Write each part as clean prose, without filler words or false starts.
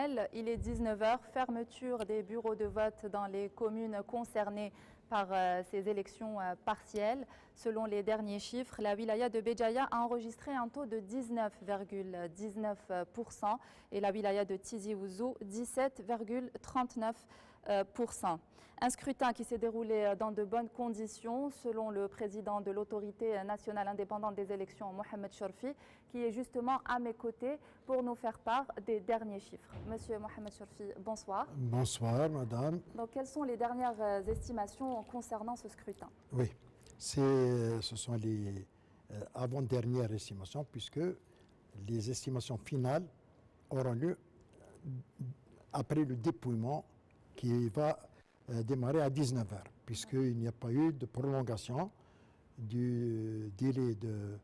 Sahel. Il est 19 heures. Fermeture des bureaux de vote dans les communes concernées par ces élections partielles. Selon les derniers chiffres, la wilaya de Béjaïa a enregistré un taux de 19,19% et la wilaya de Tizi Ouzou 17,39%. Un scrutin qui s'est déroulé dans de bonnes conditions, selon le président de l'autorité nationale indépendante des élections, Mohamed Chorfi, qui est justement à mes côtés pour nous faire part des derniers chiffres. Monsieur Mohamed Chorfi, bonsoir. Bonsoir, madame. Donc, quelles sont les dernières estimations concernant ce scrutin? Oui, ce sont les avant-dernières estimations, puisque les estimations finales auront lieu après le dépouillement qui va démarrer à 19h, puisqu'il n'y a pas eu de prolongation du délai de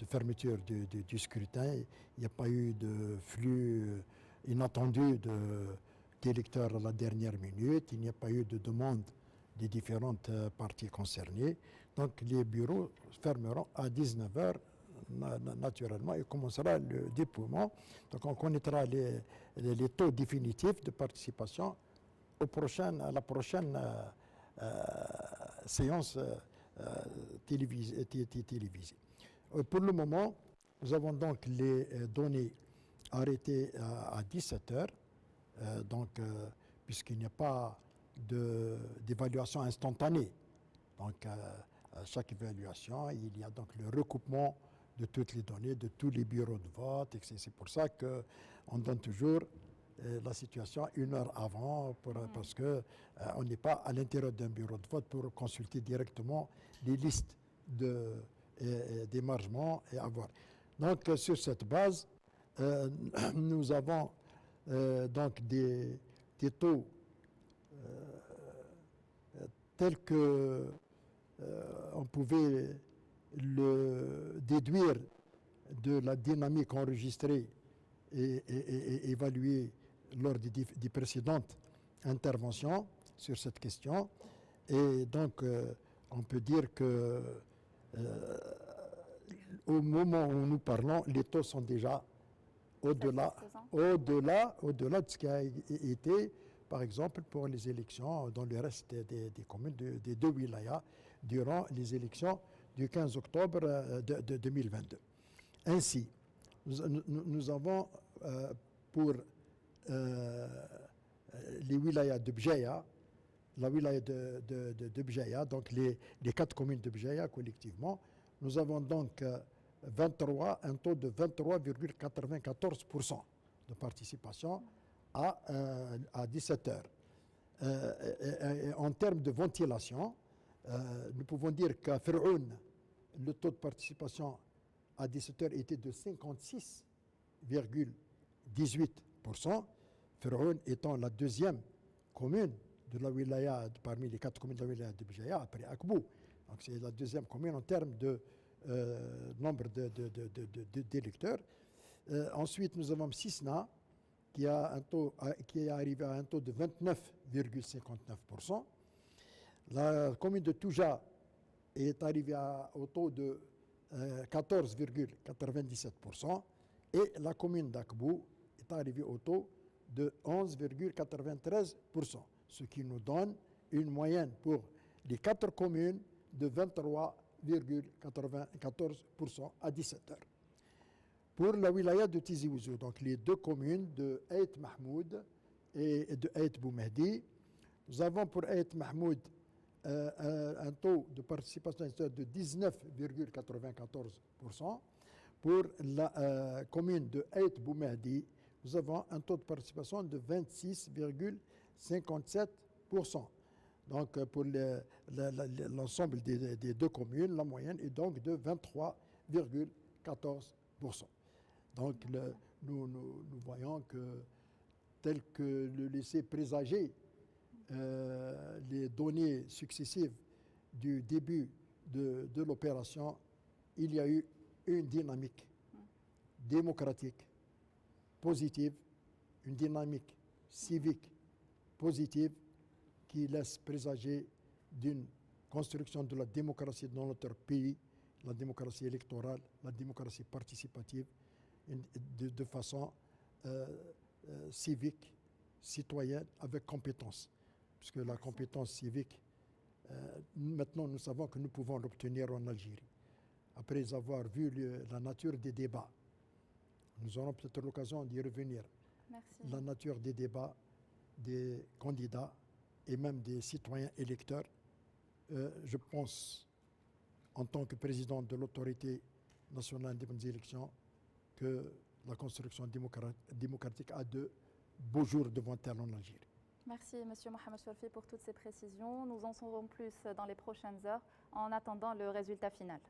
fermeture du scrutin. Il n'y a pas eu de flux inattendu d'électeurs à la dernière minute. Il n'y a pas eu de demande des différentes parties concernées. Donc les bureaux fermeront à 19h naturellement et commencera le dépouillement. Donc on connaîtra les taux définitifs de participation à la prochaine séance télévisée. Pour le moment, nous avons donc les données arrêtées à 17h, puisqu'il n'y a pas d'évaluation instantanée. Donc, à chaque évaluation, il y a donc le recoupement de toutes les données, de tous les bureaux de vote. C'est pour ça qu'on donne toujours la situation une heure avant, parce qu'on n'est pas à l'intérieur d'un bureau de vote pour consulter directement les listes d'émargement et avoir. Donc, sur cette base, nous avons donc des taux tels que on pouvait le déduire de la dynamique enregistrée et évaluée lors des précédentes interventions sur cette question. Et donc, on peut dire que au moment où nous parlons, les taux sont déjà au-delà de ce qui a été, par exemple, pour les élections dans le reste des communes des deux wilayas durant les élections du 15 octobre de 2022. Ainsi, nous avons pour les wilayas de Béjaïa, la wilaya de Béjaïa, donc les 4 communes de Béjaïa collectivement, nous avons donc un taux de 23,94% de participation à 17h. En termes de ventilation, nous pouvons dire qu'à Fer'oun, le taux de participation à 17h était de 56,18%, Fer'oun étant la deuxième commune de la wilaya, parmi les 4 communes de la wilaya de Béjaïa, après Akbou. Donc c'est la deuxième commune en termes de nombre d'électeurs. Ensuite, nous avons Sisna, qui est arrivé à un taux de 29,59%. La commune de Touja est arrivée au taux de 14,97%. Et la commune d'Akbou est arrivée au taux de 11,93%. Ce qui nous donne une moyenne pour les 4 communes de 23,94% à 17h. Pour la wilaya de Tizi Ouzou, donc les 2 communes de Aït Mahmoud et de Aït Boumehdi, nous avons pour Aït Mahmoud un taux de participation de 19,94%. Pour la commune de Aït Boumehdi, nous avons un taux de participation de 26,57%. Donc, pour l'ensemble des 2 communes, la moyenne est donc de 23,14%. Donc, nous voyons que, tel que le laissait présager les données successives du début de l'opération, il y a eu une dynamique démocratique positive, une dynamique civique positive qui laisse présager d'une construction de la démocratie dans notre pays, la démocratie électorale, la démocratie participative, de façon civique, citoyenne, avec compétence. Puisque la compétence civique, maintenant nous savons que nous pouvons l'obtenir en Algérie. Après avoir vu la nature des débats, nous aurons peut-être l'occasion d'y revenir. Merci. La nature des débats, des candidats et même des citoyens électeurs, je pense, en tant que président de l'autorité nationale indépendante des élections, que la construction démocratique a de beaux jours devant elle en Algérie. Merci, M. Mohamed Chorfi, pour toutes ces précisions. Nous en saurons plus dans les prochaines heures en attendant le résultat final.